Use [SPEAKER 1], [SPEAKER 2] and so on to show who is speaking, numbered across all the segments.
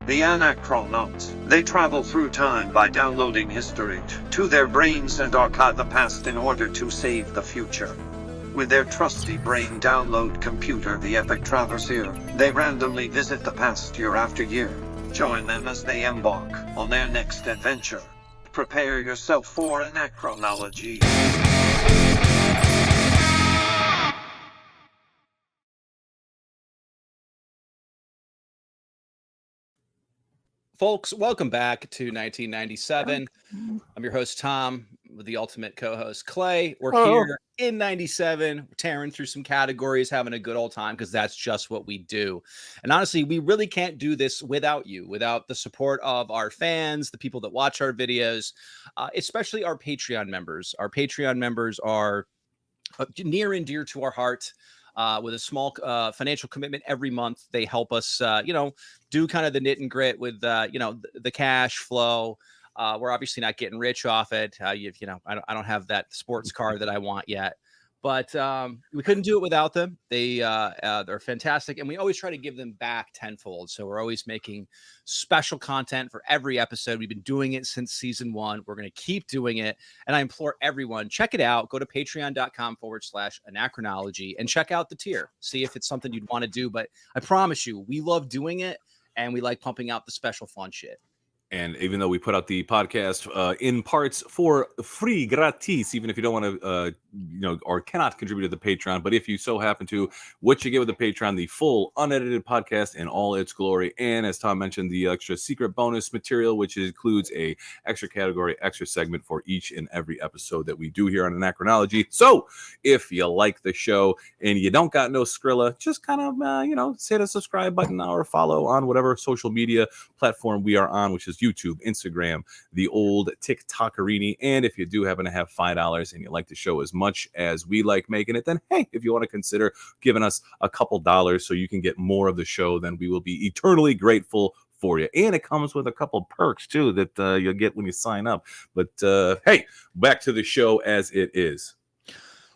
[SPEAKER 1] The Anachronauts. They travel through time by downloading history to their brains and archive the past in order to save the future. With their trusty brain download computer, the Epoch Traverser, they randomly visit the past year after year. Join them as they embark on their next adventure. Prepare yourself for Anachronology.
[SPEAKER 2] Folks, welcome back to 1997. I'm your host, Tom, with the ultimate co-host, Clay. We're here in 97, tearing through some categories, having a good old time, because that's just what we do. And honestly, we really can't do this without you, without the support of our fans, the people that watch our videos, especially our Patreon members. Our Patreon members are near and dear to our heart. With a small financial commitment every month, they help us, do kind of the knit and grit with, the cash flow. We're obviously not getting rich off it. I don't have that sports car that I want yet, but we couldn't do it without them. They're fantastic, and we always try to give them back tenfold. So we're always making special content for every episode. We've been doing it since season 1. We're going to keep doing it, and I implore everyone, check it out. Go to patreon.com/anachronology and check out the tier. See if it's something you'd want to do. But I promise you, we love doing it, and we like pumping out the special fun shit.
[SPEAKER 3] And even though we put out the podcast in parts for free, gratis, even if you don't want to, or cannot contribute to the Patreon, but if you so happen to, what you get with the Patreon, the full unedited podcast in all its glory, and as Tom mentioned, the extra secret bonus material, which includes a extra category, extra segment for each and every episode that we do here on Anachronology. So if you like the show and you don't got no Skrilla, just kind of, hit a subscribe button or follow on whatever social media platform we are on, which is YouTube, Instagram, the old TikTokerini. And if you do happen to have $5 and you like the show as much as we like making it, then hey, if you want to consider giving us a couple dollars so you can get more of the show, then we will be eternally grateful for you. And it comes with a couple perks too that you'll get when you sign up. But hey, back to the show as it is.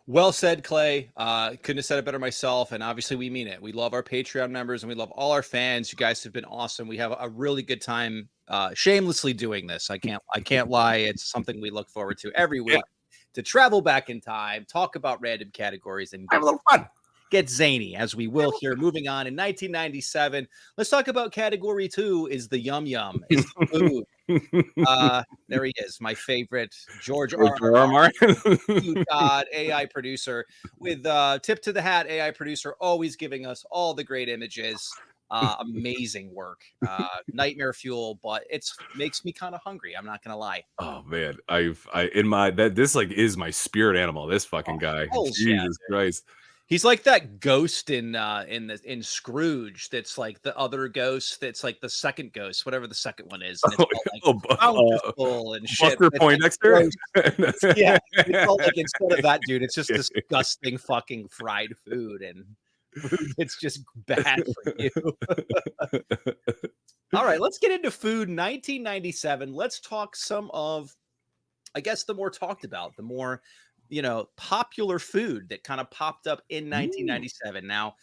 [SPEAKER 2] Well said, Clay. Couldn't have said it better myself. And obviously we mean it. We love our Patreon members and we love all our fans. You guys have been awesome. We have a really good time shamelessly doing this. I can't lie. It's something we look forward to every week, to travel back in time, talk about random categories, and
[SPEAKER 3] have a little fun.
[SPEAKER 2] Get zany, as we will here. Moving on, in 1997, let's talk about category 2 is the yum yum. It's the food. There he is, my favorite, George R. Martin, God, AI producer, with tip to the hat, AI producer, always giving us all the great images. Amazing work, nightmare fuel, but it's makes me kind of hungry. I'm not gonna lie.
[SPEAKER 3] Oh man, this is my spirit animal. This fucking guy, Jesus Christ.
[SPEAKER 2] He's like that ghost in Scrooge. That's like the other ghost. That's like the second ghost, whatever the second one is. And it's bountiful and shit.
[SPEAKER 3] Buster Poindexter.
[SPEAKER 2] Yeah, it's all like instead of that dude, it's just disgusting fucking fried food, and it's just bad for you. All right, let's get into food. 1997. Let's talk some of, I guess, the more talked about, the more popular food that kind of popped up in 1997. Now,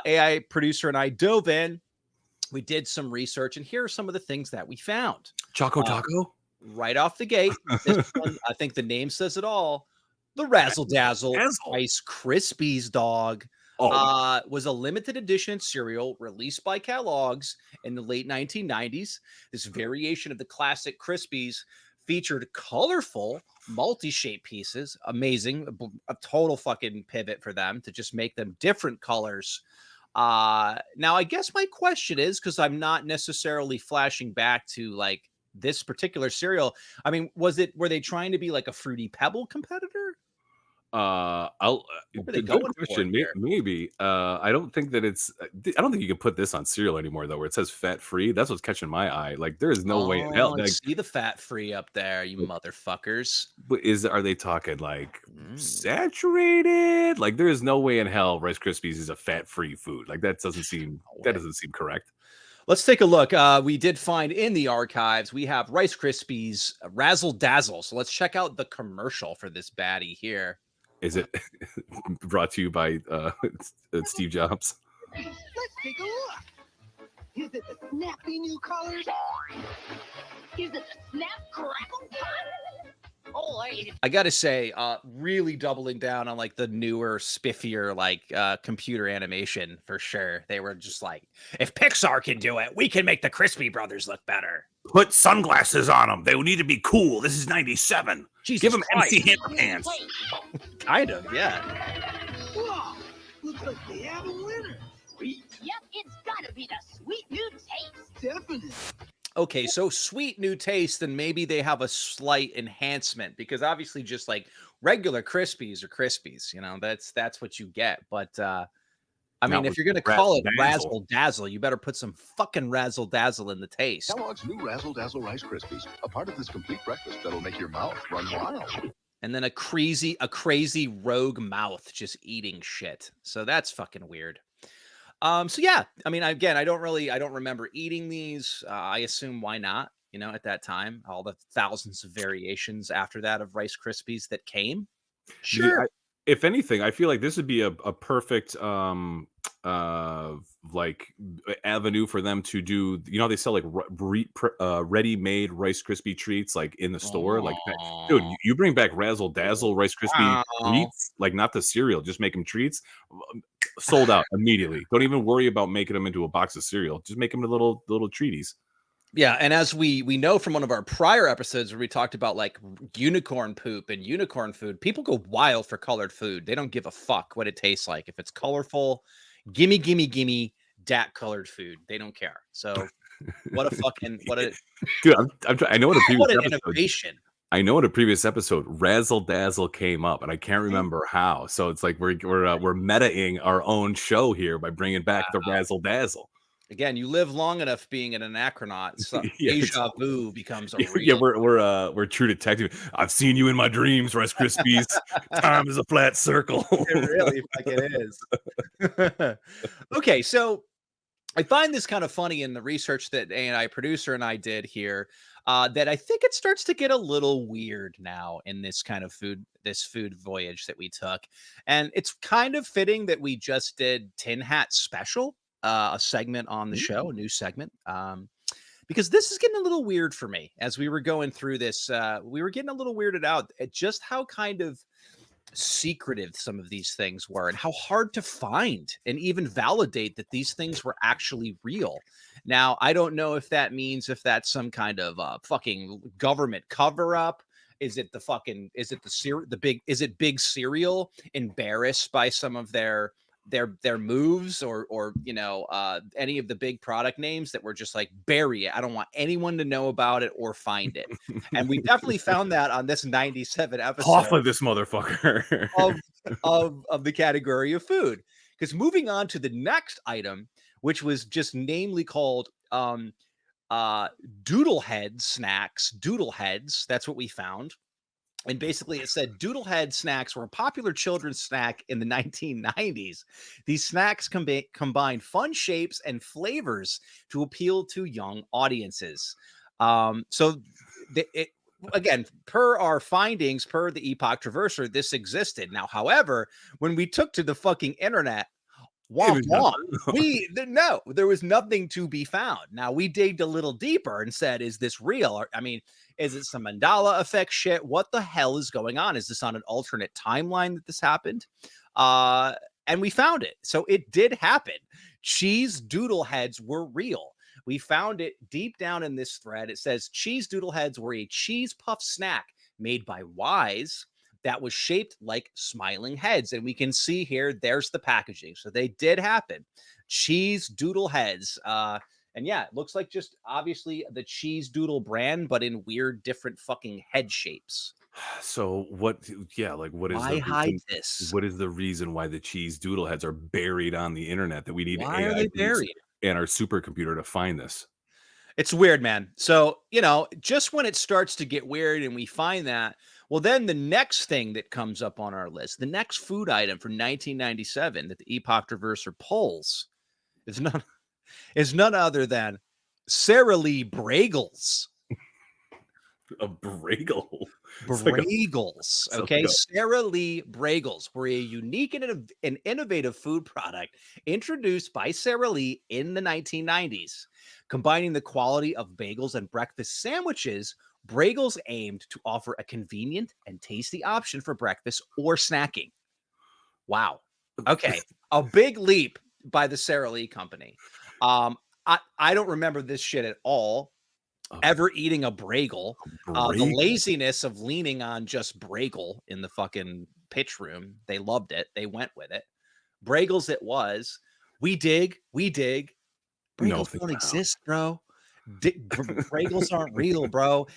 [SPEAKER 2] AI producer and I dove in. We did some research, and here are some of the things that we found.
[SPEAKER 3] Choco Taco?
[SPEAKER 2] Right off the gate. This one, I think the name says it all. The Razzle Dazzle Rice Krispies dog was a limited edition cereal released by Kellogg's in the late 1990s. This variation of the classic Krispies featured colorful multi-shaped pieces. Amazing. A total fucking pivot for them to just make them different colors. Now, I guess my question is, because I'm not necessarily flashing back to like this particular cereal. I mean, were they trying to be like a Fruity Pebble competitor?
[SPEAKER 3] Good question. Maybe. I don't think that I don't think you can put this on cereal anymore though, where it says fat free. That's what's catching my eye. Like there is no way in hell.
[SPEAKER 2] Like, see the fat free up there, you motherfuckers.
[SPEAKER 3] But are they talking like saturated? Like there is no way in hell Rice Krispies is a fat free food. Like that doesn't seem correct.
[SPEAKER 2] Let's take a look. We did find in the archives, we have Rice Krispies Razzle Dazzle. So let's check out the commercial for this baddie here.
[SPEAKER 3] Is it brought to you by Steve Jobs?
[SPEAKER 4] Let's take a look. Is it the snappy new colors? Is it the snap crackle pot? Or is it
[SPEAKER 2] I gotta say, really doubling down on like the newer, spiffier, like computer animation for sure. They were just like, if Pixar can do it, we can make the Crispy Brothers look better.
[SPEAKER 3] Put sunglasses on them. They need to be cool. This is 97.
[SPEAKER 2] Jesus
[SPEAKER 3] Give them
[SPEAKER 2] Christ.
[SPEAKER 3] MC Hammer pants.
[SPEAKER 2] Kind of, yeah.
[SPEAKER 4] Whoa! Looks like they have a winner. Sweet.
[SPEAKER 5] Yep, it's gotta be the sweet new taste.
[SPEAKER 4] Definitely.
[SPEAKER 2] Okay, so sweet new taste, then maybe they have a slight enhancement because obviously just like regular Krispies are Krispies, you know, that's what you get. But I mean, if you're gonna call it Razzle Dazzle, you better put some fucking Razzle Dazzle in the taste.
[SPEAKER 6] Kellogg's new Razzle Dazzle Rice Krispies, a part of this complete breakfast that'll make your mouth run wild.
[SPEAKER 2] And then a crazy rogue mouth just eating shit. So that's fucking weird. So yeah, I mean, again, I don't remember eating these. I assume why not, you know, at that time, all the thousands of variations after that of Rice Krispies that came. Sure.
[SPEAKER 3] If anything, I feel like this would be a perfect like avenue for them to do. You know, they sell like ready-made Rice Krispie treats like in the store. Like, dude, you bring back Razzle Dazzle Rice Krispie treats, like not the cereal, just make them treats. Sold out immediately. Don't even worry about making them into a box of cereal. Just make them into little treaties.
[SPEAKER 2] Yeah, and as we know from one of our prior episodes where we talked about like unicorn poop and unicorn food, people go wild for colored food. They don't give a fuck what it tastes like. If it's colorful, gimme dat colored food. They don't care. So what a
[SPEAKER 3] dude, I know what a previous episode.
[SPEAKER 2] Innovation.
[SPEAKER 3] I know in a previous episode, Razzle Dazzle came up, and I can't remember how. So it's like we're metaing our own show here by bringing back the Razzle Dazzle.
[SPEAKER 2] Again, you live long enough being an anachronaut, so deja vu becomes a real.
[SPEAKER 3] Yeah, we're true detective. I've seen you in my dreams, Rice Krispies. Time is a flat circle.
[SPEAKER 2] It really fucking is. Okay, so I find this kind of funny in the research that AI producer and I did here. That I think it starts to get a little weird now in this kind of food voyage that we took. And it's kind of fitting that we just did Tin Hat Special, a segment on the show, a new segment. Because this is getting a little weird for me as we were going through this. We were getting a little weirded out at just how kind of secretive some of these things were and how hard to find and even validate that these things were actually real. Now, I don't know if that means if that's some kind of fucking government cover up. Is it big cereal embarrassed by some of their moves or you know, any of the big product names that were just like, bury it. I don't want anyone to know about it or find it. And we definitely found that on this 97 episode.
[SPEAKER 3] Off of this motherfucker
[SPEAKER 2] of the category of food. Because moving on to the next item, which was just namely called Doodlehead snacks. Doodleheads, that's what we found. And basically it said Doodlehead snacks were a popular children's snack in the 1990s. These snacks combine fun shapes and flavors to appeal to young audiences. Again, per our findings, per the Epoch Traverser, this existed. Now, however, when we took to the fucking internet, there was nothing to be found. Now we digged a little deeper and said, is this real? I mean, is it some Mandela effect shit? What the hell is going on? Is this on an alternate timeline that this happened? And we found it. So it did happen. Cheese Doodleheads were real. We found it deep down in this thread. It says Cheese Doodleheads were a cheese puff snack made by Wise that was shaped like smiling heads. And we can see here, there's the packaging. So they did happen. Cheese Doodle Heads. And yeah, it looks like just obviously the Cheese Doodle brand, but in weird, different fucking head shapes.
[SPEAKER 3] So what? Yeah, like what is
[SPEAKER 2] why hide this?
[SPEAKER 3] What is the reason why the Cheese Doodle Heads are buried on the internet that we need
[SPEAKER 2] why are they buried?
[SPEAKER 3] And our supercomputer to find this?
[SPEAKER 2] It's weird, man. So, you know, just when it starts to get weird and we find that, well, then the next thing that comes up on our list, the next food item from 1997 that the Epoch Traverser pulls is none other than Sara Lee Bragels.
[SPEAKER 3] A Bragel. It's like
[SPEAKER 2] Bragels.
[SPEAKER 3] it's like
[SPEAKER 2] Okay.
[SPEAKER 3] a-
[SPEAKER 2] Sara Lee Bragels were a unique and innovative food product introduced by Sara Lee in the 1990s. Combining the quality of bagels and breakfast sandwiches, Bragels aimed to offer a convenient and tasty option for breakfast or snacking. Wow. Okay. A big leap by the Sara Lee company. I don't remember this shit at all. Ever eating a Bragel. The
[SPEAKER 3] Bragel.
[SPEAKER 2] laziness of leaning on just Bragel in the fucking pitch room. They loved it. They went with it. Bragels it was. We dig. We dig.
[SPEAKER 3] No,
[SPEAKER 2] Bragels don't exist, bro. Bragels aren't real, bro.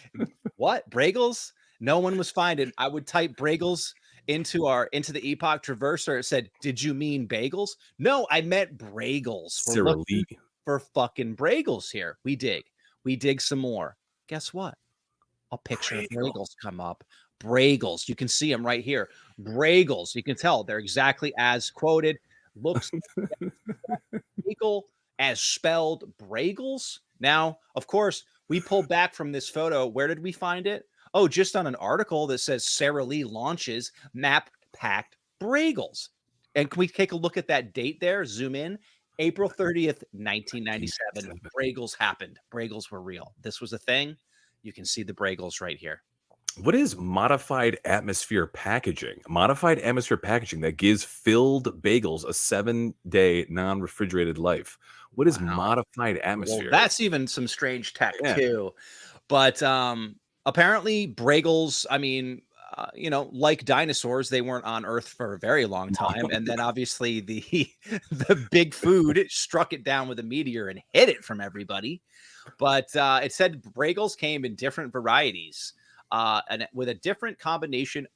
[SPEAKER 2] What? Bragels? No one was finding. I would type Bragels into the Epoch Traverser. It said, "Did you mean bagels?" No, I meant Bragels. We're
[SPEAKER 3] Sara
[SPEAKER 2] looking
[SPEAKER 3] Lee.
[SPEAKER 2] for fucking Bragels here. We dig. We dig some more. Guess what? A picture of
[SPEAKER 3] Bragel.
[SPEAKER 2] Bragels come up. Bragels. You can see them right here. Bragels. You can tell they're exactly as quoted. Looks bagel as spelled Bragels. Now, of course, we pulled back from this photo. Where did we find it? Oh, just on an article that says Sara Lee launches map packed Bragels. And can we take a look at that date there? Zoom in. April 30th, 1997. Bragels happened. Bragels were real. This was a thing. You can see the Bragels right here.
[SPEAKER 3] What is modified atmosphere packaging? Modified atmosphere packaging that gives filled bagels a 7-day non-refrigerated life. What is
[SPEAKER 2] Wow.
[SPEAKER 3] modified
[SPEAKER 2] Well,
[SPEAKER 3] atmosphere?
[SPEAKER 2] that's even some strange tech
[SPEAKER 3] Yeah.
[SPEAKER 2] too. But apparently Bragels, I mean, like dinosaurs, they weren't on Earth for a very long time. And then obviously the big food struck it down with a meteor and hid it from everybody. But it said Bragels came in different varieties and with a different combination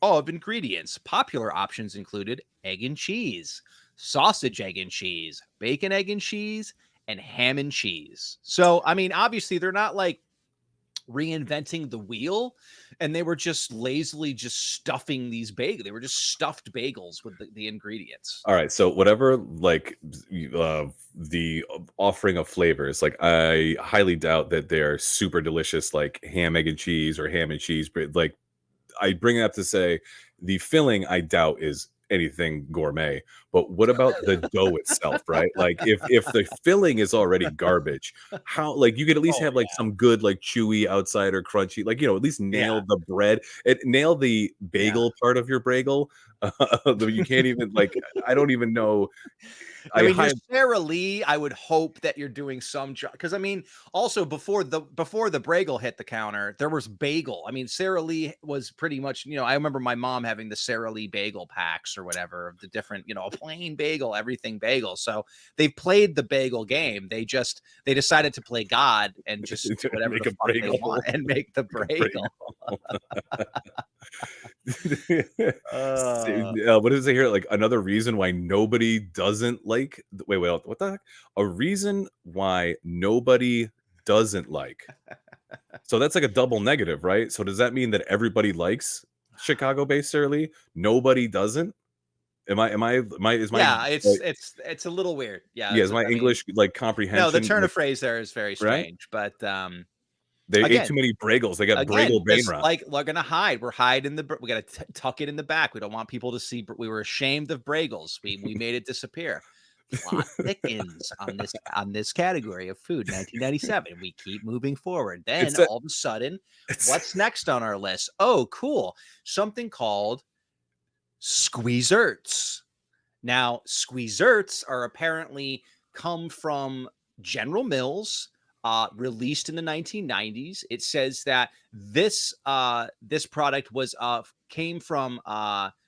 [SPEAKER 2] of ingredients. Popular options included egg and cheese, sausage, egg and cheese, bacon, egg and cheese, and ham and cheese. So, I mean, obviously, they're not like reinventing the wheel, and they were just lazily just stuffing these bagels. They were just stuffed bagels with the ingredients.
[SPEAKER 3] All right, so whatever, like the offering of flavors, like I highly doubt that they're super delicious, like ham, egg, and cheese, or ham and cheese. But like, I bring it up to say the filling, I doubt is anything gourmet. But what about the dough itself, right? Like if the filling is already garbage, how, like, you could at least have like some good, like, chewy outside or crunchy, like, at least nail the bread and nail the bagel part of your Bragel. You can't even, like, I don't even know.
[SPEAKER 2] I mean, you're Sara Lee. I would hope that you're doing some job because I mean, also before the Bragel hit the counter, there was bagel. I mean, Sara Lee was pretty much, I remember my mom having the Sara Lee bagel packs or whatever, the different, a plain bagel, everything bagel. So they played the bagel game. They decided to play God and just do whatever
[SPEAKER 3] Make
[SPEAKER 2] the
[SPEAKER 3] a
[SPEAKER 2] fuck they
[SPEAKER 3] Bragel.
[SPEAKER 2] want and make the Bragel.
[SPEAKER 3] What does it here? Like, another reason why nobody doesn't like. Wait, what the heck? A reason why nobody doesn't like. So that's like a double negative, right? So does that mean that everybody likes Chicago-based Sara Lee? Nobody doesn't. Is my
[SPEAKER 2] Yeah, it's a little weird. Yeah,
[SPEAKER 3] is my English like comprehension?
[SPEAKER 2] No, the turn of phrase there is very
[SPEAKER 3] Right?
[SPEAKER 2] strange, but
[SPEAKER 3] they
[SPEAKER 2] again,
[SPEAKER 3] ate too many Bragels. They got
[SPEAKER 2] again,
[SPEAKER 3] Bragel
[SPEAKER 2] just
[SPEAKER 3] Bainra.
[SPEAKER 2] like we're gonna hide. We're hiding we gotta tuck it in the back. We don't want people to see. We were ashamed of Bragels. We made it disappear. Plot thickens on this category of food. 1997. We keep moving forward. Then all of a sudden, what's next on our list? Oh, cool! Something called Squeezerts. Now, Squeezerts are apparently come from General Mills, released in the 1990s. It says that this product was came from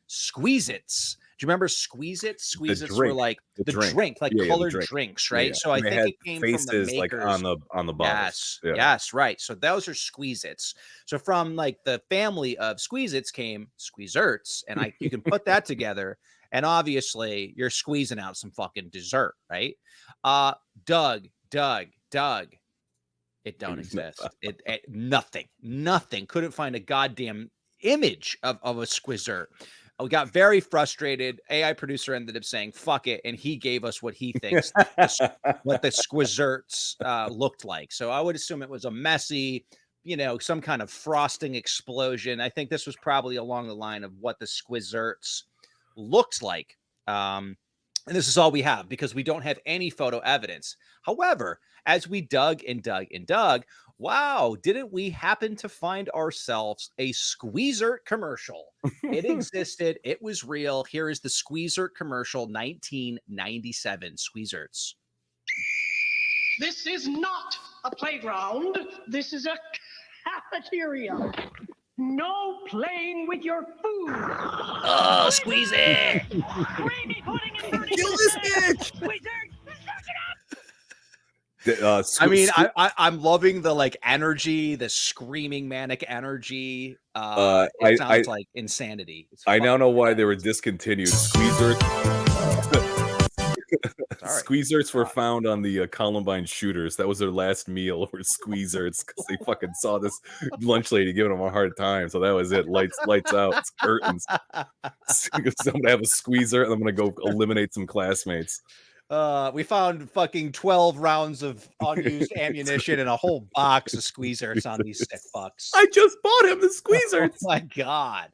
[SPEAKER 2] Squeeze-Its. Do you remember Squeeze-Its? Squeeze-Its were like the drink, like colored drinks, right?
[SPEAKER 3] Yeah.
[SPEAKER 2] So I
[SPEAKER 3] And they
[SPEAKER 2] think
[SPEAKER 3] had
[SPEAKER 2] it came
[SPEAKER 3] faces
[SPEAKER 2] from the makers,
[SPEAKER 3] like on the bottles.
[SPEAKER 2] Yes, right. So those are Squeeze-Its. So from like the family of Squeeze-Its came Squeezerts, and you can put that together. And obviously, you're squeezing out some fucking dessert, right? Doug. It don't exist. Nothing. Couldn't find a goddamn image of a Squeezert. We got very frustrated. AI producer ended up saying, fuck it. And he gave us what he thinks what the Squeezerts looked like. So I would assume it was a messy you know, some kind of frosting explosion. I think this was probably along the line of what the Squizzerts looked like. And this is all we have because we don't have any photo evidence. However, as we dug and dug and dug, wow, didn't we happen to find ourselves a Squeezert commercial? It existed. It was real. Here is the Squeezert commercial, 1997 Squeezerts.
[SPEAKER 4] This is not a playground. This is a cafeteria. No playing with your food.
[SPEAKER 2] Oh, squeeze it.
[SPEAKER 4] Creamy pudding and burning.
[SPEAKER 3] Kill this bitch.
[SPEAKER 2] I mean, I'm loving the like energy, the screaming manic energy. It sounds like insanity.
[SPEAKER 3] I now know why they were discontinued. Squeezerts were found on the Columbine shooters. That was their last meal, were Squeezerts, because they fucking saw this lunch lady giving them a hard time. So that was it. Lights out, curtains. So I'm gonna have a squeezer, and I'm gonna go eliminate some classmates.
[SPEAKER 2] We found fucking 12 rounds of unused ammunition and a whole box of Squeezerts on these sick fucks.
[SPEAKER 3] I just bought him the Squeezerts.
[SPEAKER 2] Oh my god.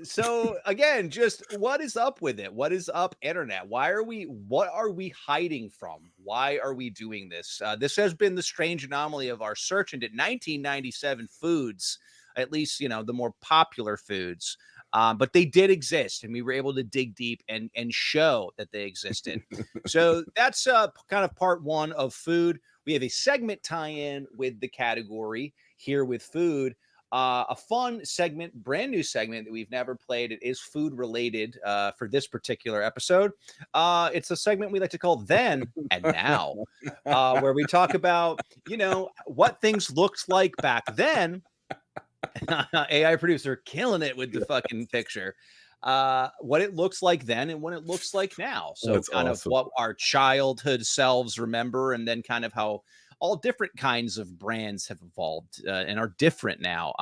[SPEAKER 2] So again, just what is up with it? What is up, internet? What are we hiding from? Why are we doing this? This has been the strange anomaly of our search into 1997 foods, at least, you know, the more popular foods. But they did exist, and we were able to dig deep and show that they existed. So that's kind of part one of food. We have a segment tie-in with the category here with food. A fun segment, brand new segment that we've never played. It is food related for this particular episode. It's a segment we like to call Then and Now, where we talk about, you know, what things looked like back then. AI producer killing it with the fucking picture. What it looks like then and what it looks like now. So
[SPEAKER 3] that's
[SPEAKER 2] kind
[SPEAKER 3] awesome.
[SPEAKER 2] of what our childhood selves remember, and then kind of how all different kinds of brands have evolved and are different now.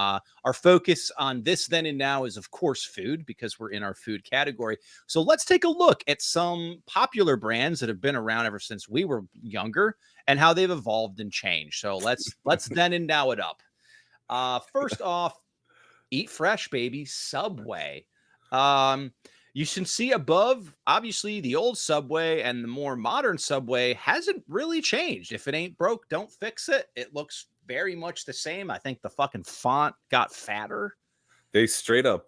[SPEAKER 2] Our focus on this then and now is, of course, food, because we're in our food category. So let's take a look at some popular brands that have been around ever since we were younger and how they've evolved and changed. So let's then and now it up. First off, Eat Fresh, baby, Subway. You can see above, obviously, the old Subway and the more modern Subway hasn't really changed. If it ain't broke, don't fix it. It looks very much the same. I think the fucking font got fatter.
[SPEAKER 3] They straight up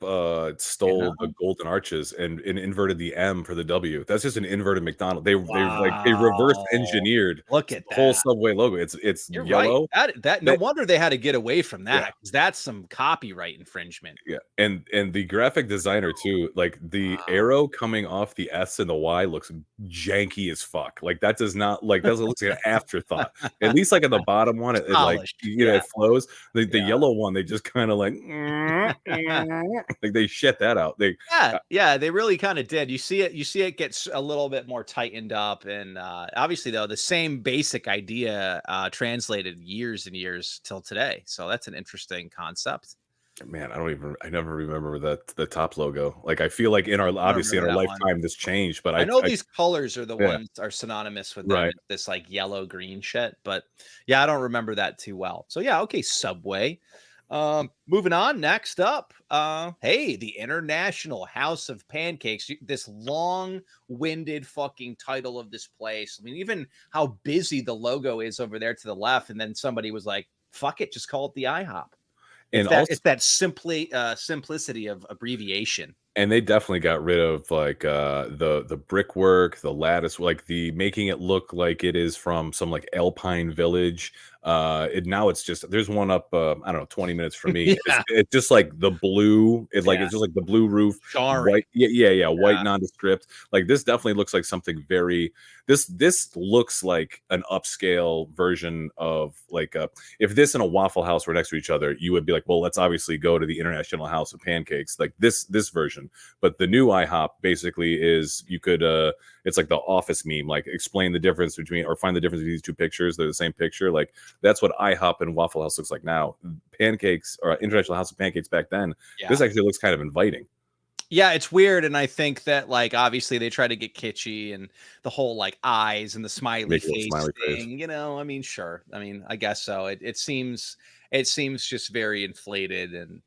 [SPEAKER 3] stole the golden arches and inverted the M for the W. That's just an inverted McDonald's. They reverse engineered.
[SPEAKER 2] Look at
[SPEAKER 3] the whole
[SPEAKER 2] that.
[SPEAKER 3] Subway logo. It's
[SPEAKER 2] You're
[SPEAKER 3] yellow.
[SPEAKER 2] Right. That no wonder they had to get away from that, because that's some copyright infringement.
[SPEAKER 3] Yeah, and the graphic designer too. Like the arrow coming off the S and the Y looks janky as fuck. Like that does not like that looks like an afterthought. At least like at the bottom one, it like it flows. The yellow one, they just kind of like. Like they shit that out. They
[SPEAKER 2] really kind of did. You see it gets a little bit more tightened up, and obviously though the same basic idea translated years and years till today. So that's an interesting concept.
[SPEAKER 3] Man, I never remember the top logo. Like I feel like in our lifetime this changed, but
[SPEAKER 2] I know these colors are the ones are synonymous with them,
[SPEAKER 3] right.
[SPEAKER 2] This like yellow green shit, but yeah, I don't remember that too well. So yeah, okay, Subway. Moving on, next up, hey, the International House of Pancakes, this long-winded fucking title of this place. I mean, even how busy the logo is over there to the left, and then somebody was like, fuck it, just call it the IHOP. It's that simplicity of abbreviation.
[SPEAKER 3] And they definitely got rid of like the brickwork, the lattice, like the making it look like it is from some like Alpine village. Now it's just there's one up I don't know 20 minutes from me. It's just like the blue. It's just like the blue roof, white, white nondescript. Like this definitely looks like something very. This looks like an upscale version of like if this and a Waffle House were next to each other, you would be like, well, let's obviously go to the International House of Pancakes, like this version. But the new IHOP basically is you could it's like the Office meme, like explain the difference between or find the difference between these two pictures. They're the same picture. Like that's what IHOP and Waffle House looks like now. Pancakes or International House of Pancakes back then. This actually looks kind of inviting.
[SPEAKER 2] Yeah, it's weird, and I think that like obviously they try to get kitschy and the whole like eyes and the smiley
[SPEAKER 3] Make a little
[SPEAKER 2] face
[SPEAKER 3] smiley face.
[SPEAKER 2] thing. You know, I mean, sure. I mean, I guess so. It seems just very inflated and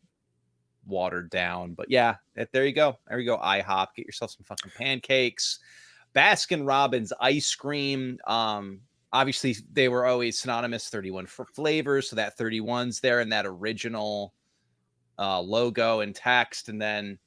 [SPEAKER 2] watered down. But yeah, there you go. There you go. IHOP. Get yourself some fucking pancakes. Baskin Robbins ice cream. Obviously they were always synonymous 31 for flavors, so that 31's there in that original logo and text, and then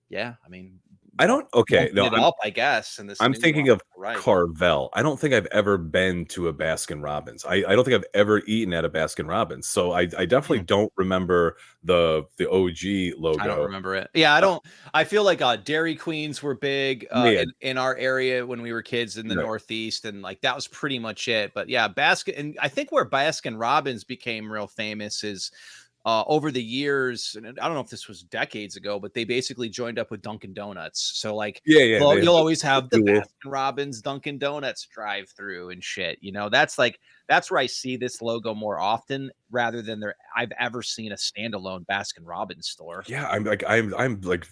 [SPEAKER 2] yeah, I mean,
[SPEAKER 3] I don't. Okay,
[SPEAKER 2] bumping
[SPEAKER 3] no,
[SPEAKER 2] it up, I guess. And this,
[SPEAKER 3] I'm
[SPEAKER 2] new
[SPEAKER 3] thinking
[SPEAKER 2] one,
[SPEAKER 3] of
[SPEAKER 2] right?
[SPEAKER 3] Carvel. I don't think I've ever been to a Baskin Robbins. I don't think I've ever eaten at a Baskin Robbins. So I definitely don't remember the OG
[SPEAKER 2] I don't
[SPEAKER 3] logo.
[SPEAKER 2] remember it. Yeah, I don't. I feel like Dairy Queens were big
[SPEAKER 3] Yeah,
[SPEAKER 2] in our area when we were kids in the
[SPEAKER 3] right.
[SPEAKER 2] Northeast, and like that was pretty much it. But yeah, Baskin, and I think where Baskin Robbins became real famous is over the years, and I don't know if this was decades ago, but they basically joined up with Dunkin' Donuts. So like,
[SPEAKER 3] Yeah. They have
[SPEAKER 2] you'll always have the
[SPEAKER 3] dual.
[SPEAKER 2] Baskin Robbins Dunkin' Donuts drive through and shit. You know, that's where I see this logo more often rather than I've ever seen a standalone Baskin Robbins store.
[SPEAKER 3] Yeah, I'm like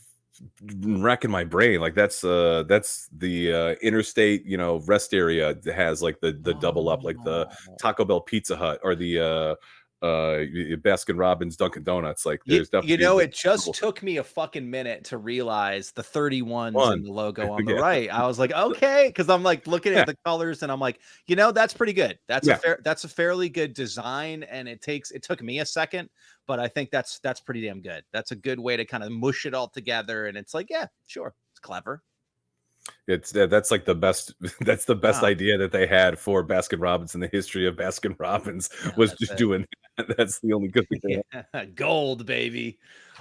[SPEAKER 3] racking my brain. Like that's the interstate, rest area that has like the double up, like the
[SPEAKER 2] Oh.
[SPEAKER 3] Taco Bell Pizza Hut or the Baskin Robbins Dunkin' Donuts. Like
[SPEAKER 2] You,
[SPEAKER 3] there's definitely
[SPEAKER 2] it just took me a fucking minute to realize the 31's in
[SPEAKER 3] one.
[SPEAKER 2] the logo on the
[SPEAKER 3] Yeah.
[SPEAKER 2] right. I was like, okay, because I'm like looking
[SPEAKER 3] Yeah.
[SPEAKER 2] at the colors and I'm like, that's pretty good. That's a fairly good design, and it took me a second, but I think that's pretty damn good. That's a good way to kind of mush it all together, and it's like, yeah, sure, it's clever.
[SPEAKER 3] That's like the best. That's the best
[SPEAKER 2] Wow.
[SPEAKER 3] idea that they had for Baskin Robbins in the history of Baskin Robbins was just doing that. That's the only good thing. They had.
[SPEAKER 2] Gold, baby.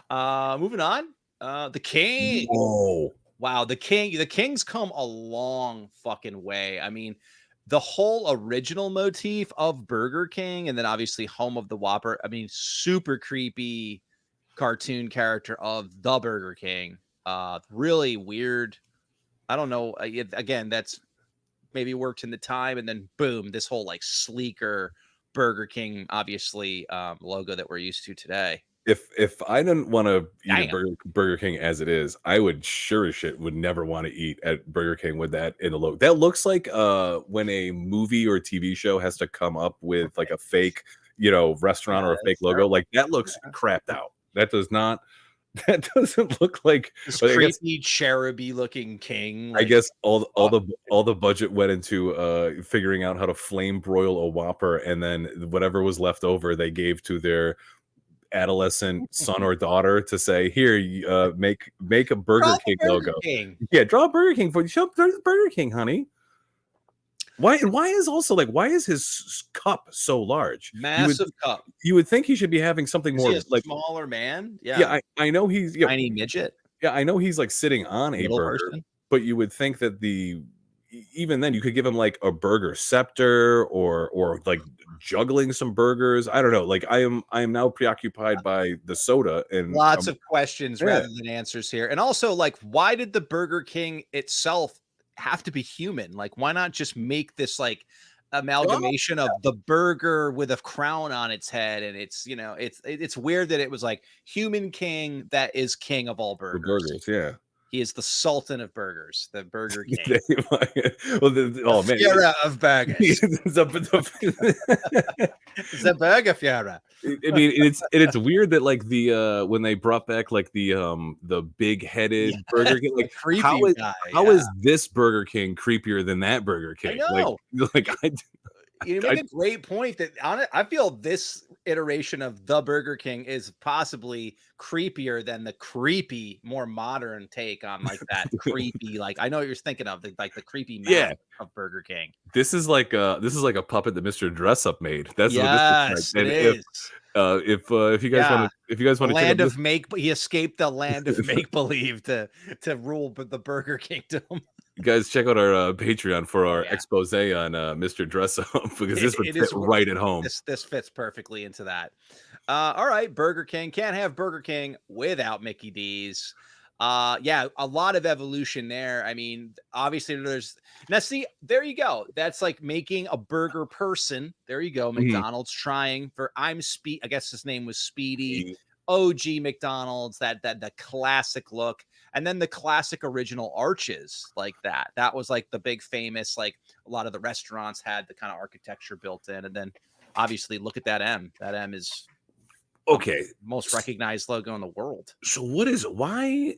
[SPEAKER 2] Moving on. The King.
[SPEAKER 3] Whoa.
[SPEAKER 2] Wow, the King's come a long fucking way. I mean, the whole original motif of Burger King, and then obviously home of the Whopper. I mean, super creepy cartoon character of the Burger King. Really weird. I don't know. Again, that's maybe worked in the time, and then boom, this whole like sleeker Burger King, obviously logo that we're used to today.
[SPEAKER 3] If I didn't want to eat
[SPEAKER 2] Damn.
[SPEAKER 3] a Burger King as it is, I would sure as shit would never want to eat at Burger King with that in the logo. That looks like when a movie or TV show has to come up with like a fake, restaurant or a fake logo.
[SPEAKER 2] Terrible.
[SPEAKER 3] Like that looks crapped out. That does not. That doesn't look like
[SPEAKER 2] This
[SPEAKER 3] I guess,
[SPEAKER 2] creepy cheruby looking king.
[SPEAKER 3] I guess all the budget went into figuring out how to flame broil a Whopper, and then whatever was left over they gave to their adolescent son or daughter to say, here, make a Burger King logo. Yeah, draw a Burger King for you. Show up Burger King, honey. Why is his cup so large?
[SPEAKER 2] Massive cup.
[SPEAKER 3] You would think he should be having something
[SPEAKER 2] Is
[SPEAKER 3] more
[SPEAKER 2] he a
[SPEAKER 3] like
[SPEAKER 2] smaller man.
[SPEAKER 3] Yeah, I know he's
[SPEAKER 2] tiny midget.
[SPEAKER 3] Yeah, I know he's like sitting on a
[SPEAKER 2] Little
[SPEAKER 3] burger,
[SPEAKER 2] person.
[SPEAKER 3] but you would think that even then you could give him like a burger scepter or like juggling some burgers. I don't know. Like I am now preoccupied by the soda and
[SPEAKER 2] Lots of questions rather than answers here. And also, like, why did the Burger King itself have to be human? Like, why not just make this like amalgamation of the burger with a crown on its head? And it's weird that it was like human king that is king of all burgers.
[SPEAKER 3] Yeah.
[SPEAKER 2] He is the Sultan of burgers, the Burger King.
[SPEAKER 3] Oh man,
[SPEAKER 2] Fiera of burgers. The Burger Fiera.
[SPEAKER 3] I mean, it's weird that like the when they brought back like the big headed Burger King, like how is this Burger King creepier than that Burger King?
[SPEAKER 2] I know. You make
[SPEAKER 3] I
[SPEAKER 2] a great point that I feel this iteration of the Burger King is possibly creepier than the creepy, more modern take on like that creepy, like I know what you're thinking of, the creepy mouth of Burger King.
[SPEAKER 3] This is like a puppet that Mr. Dress Up made. That's
[SPEAKER 2] yes,
[SPEAKER 3] what this is like.
[SPEAKER 2] It
[SPEAKER 3] and
[SPEAKER 2] is.
[SPEAKER 3] If you guys want to
[SPEAKER 2] land of he escaped the land of make believe to rule the Burger Kingdom.
[SPEAKER 3] You guys check out our Patreon for our expose on Mr. Dress Up because this would fit right at home.
[SPEAKER 2] This fits perfectly into that. All right, Burger King. Can't have Burger King without Mickey D's. Yeah, a lot of evolution there. I mean, obviously there you go. That's like making a burger person. There you go. McDonald's trying for I guess his name was Speedy. OG McDonald's, that the classic look. And then the classic original arches like that. That was like the big famous, like a lot of the restaurants had the kind of architecture built in. And then obviously look at that M. That M is
[SPEAKER 3] Okay.
[SPEAKER 2] most recognized logo in the world.
[SPEAKER 3] So why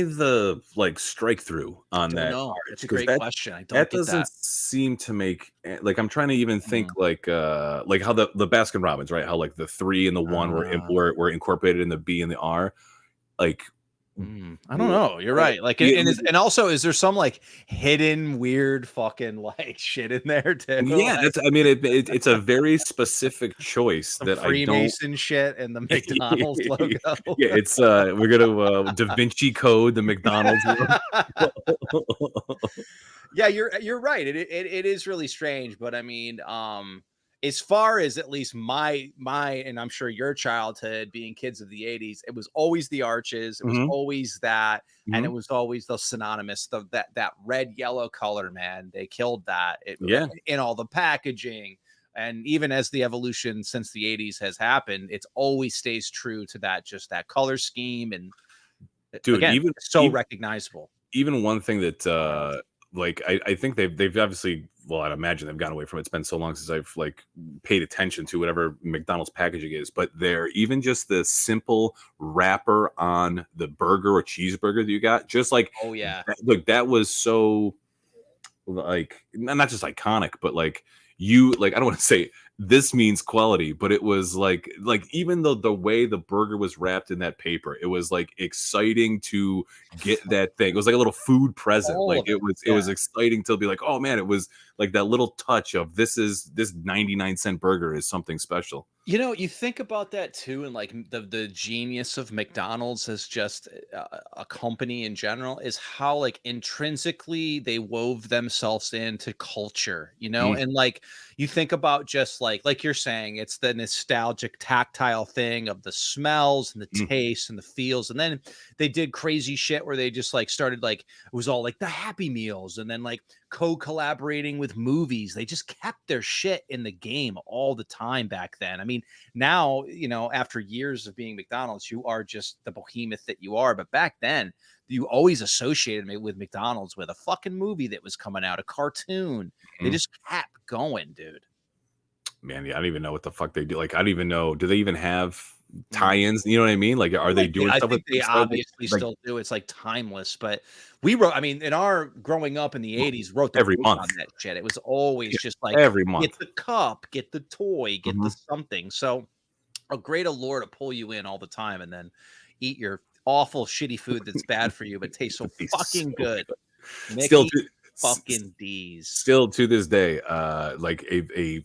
[SPEAKER 3] the like strike through on
[SPEAKER 2] Don't
[SPEAKER 3] that
[SPEAKER 2] know.
[SPEAKER 3] arch?
[SPEAKER 2] That's a
[SPEAKER 3] 'Cause
[SPEAKER 2] great question. I don't
[SPEAKER 3] that
[SPEAKER 2] get
[SPEAKER 3] doesn't
[SPEAKER 2] that.
[SPEAKER 3] seem to make like I'm trying to even think like how the Baskin Robbins, right? How like the 3 and the 1 were incorporated in the B and the R. Like
[SPEAKER 2] I don't know. You're right. Like, and also, is there some like hidden weird fucking like shit in there too?
[SPEAKER 3] Yeah,
[SPEAKER 2] Like,
[SPEAKER 3] that's. I mean, it's a very specific choice
[SPEAKER 2] some
[SPEAKER 3] that I don't.
[SPEAKER 2] Freemason shit and the McDonald's logo.
[SPEAKER 3] Yeah, it's we're gonna Da Vinci Code the McDonald's.
[SPEAKER 2] Yeah, you're right. It is really strange, but I mean, as far as at least my and I'm sure your childhood being kids of the 80s, it was always the arches, it was always that, and it was always the synonymous that red yellow color, man. They killed that. In all the packaging. And even as the evolution since the 80s has happened, it's always stays true to that, just that color scheme. And
[SPEAKER 3] dude,
[SPEAKER 2] again,
[SPEAKER 3] even
[SPEAKER 2] so recognizable.
[SPEAKER 3] Even one thing that like I think they've obviously, well, I'd imagine they've gone away from it. It's been so long since I've like paid attention to whatever McDonald's packaging is, but they're even just the simple wrapper on the burger or cheeseburger that you got, just like,
[SPEAKER 2] oh yeah,
[SPEAKER 3] look, that was so like not just iconic, but like you like I don't want to say this means quality, but it was like even though the way the burger was wrapped in that paper, it was like exciting to get that thing. It was like a little food present.
[SPEAKER 2] All
[SPEAKER 3] Like
[SPEAKER 2] of it.
[SPEAKER 3] it was exciting to be like, oh man, it was like that little touch of this 99-cent burger is something special.
[SPEAKER 2] You know, you think about that too, and like the genius of McDonald's as just a company in general is how like intrinsically they wove themselves into culture, you know, and like you think about just like you're saying, it's the nostalgic tactile thing of the smells and the tastes and the feels, and then they did crazy shit where they just like started like it was all like the Happy Meals, and then like co-collaborating with movies. They just kept their shit in the game all the time back then. I mean, now, you know, after years of being McDonald's, you are just the behemoth that you are. But back then, you always associated me with McDonald's with a fucking movie that was coming out, a cartoon. They just kept going, dude.
[SPEAKER 3] Man, yeah, I don't even know what the fuck they do. Like, I don't even know. Do they even have tie-ins? You know what I mean? Like, are they doing
[SPEAKER 2] I
[SPEAKER 3] stuff
[SPEAKER 2] think
[SPEAKER 3] with
[SPEAKER 2] they
[SPEAKER 3] stuff
[SPEAKER 2] obviously
[SPEAKER 3] like,
[SPEAKER 2] still do. It's like timeless, but we wrote, I mean, in our growing up in the 80s, wrote the
[SPEAKER 3] every
[SPEAKER 2] book
[SPEAKER 3] month
[SPEAKER 2] on that shit. It was always just like
[SPEAKER 3] every month.
[SPEAKER 2] get the cup, get the toy, get the something. So a great allure to pull you in all the time and then eat your awful shitty food that's bad for you but tastes so fucking good.
[SPEAKER 3] Still
[SPEAKER 2] fucking D's.
[SPEAKER 3] Still to this day, like a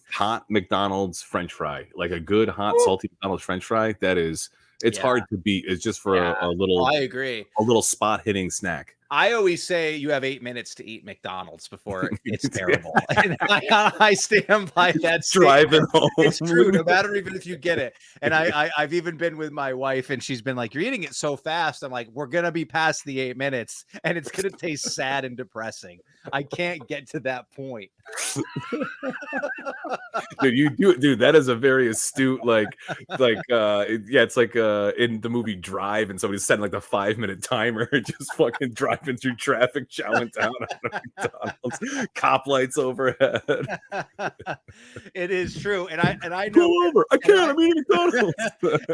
[SPEAKER 3] hot McDonald's French fry, like a good hot salty McDonald's French fry. That is, it's hard to beat. It's just for a little.
[SPEAKER 2] I agree.
[SPEAKER 3] A little spot hitting snack.
[SPEAKER 2] I always say you have 8 minutes to eat McDonald's before it's terrible. And I stand by that.
[SPEAKER 3] Driving home.
[SPEAKER 2] It's true, no matter even if you get it. And I've even been with my wife and she's been like, you're eating it so fast. I'm like, we're going to be past the 8 minutes and it's going to taste sad and depressing. I can't get to that point.
[SPEAKER 3] Dude, that is a very astute, it's like in the movie Drive and somebody's setting like the 5-minute timer, just fucking driving through traffic, chowing down on McDonald's, cop lights overhead.
[SPEAKER 2] It is true, and I know.
[SPEAKER 3] Pull over! I can't. I'm eating McDonald's.